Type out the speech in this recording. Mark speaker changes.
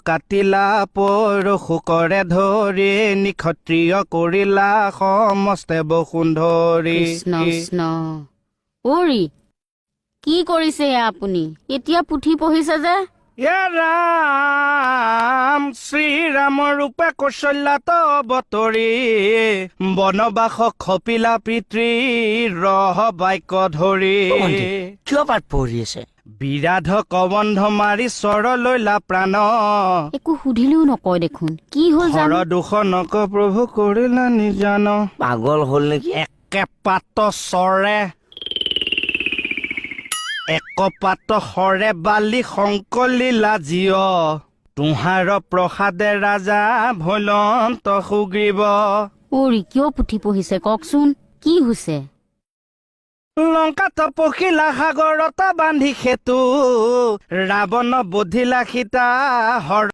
Speaker 1: কাটিলা পৰশু কৰে ধৰি নিক্ষত্ৰিয় কৰিলা সমস্তে বসুন্ধৰি
Speaker 2: কৃষ্ণ কৃষ্ণ অৰি কি কৰিছে আপুনি এতিয়া পুথি পঢ়িছে যে
Speaker 1: ৰাম শ্ৰীৰামৰ ৰূপে কৌশল্যাত অৱতৰি বনবাস খপিলা পিতৃ ৰহ বাক্য ধৰি
Speaker 3: কিয় পাঠ পঢ়ি আছে
Speaker 1: বিৰাধ কবন্ধ মাৰি চৰ লৈলা প্ৰাণ
Speaker 2: একো সুধিলেও নকয় দেখোন কি হ'ল
Speaker 1: হৰ
Speaker 2: জানো
Speaker 1: দুখ নক প্ৰভু কৰিলা নিজান
Speaker 3: পাগল হ'ল নেকি
Speaker 1: একে পাত চৰে একপাত হৰে বালি শংকলীলা জীয় তোহাৰ প্ৰসাদে ৰাজা ভৈলন্ত সুগ্ৰীৱ
Speaker 2: অৰি কিয় পুথি পঢ়িছে কওকচোন কি হৈছে
Speaker 1: লংকাত পখিলা সাগৰত বান্ধি সেতু ৰাৱণ বধিলা সীতা হৰ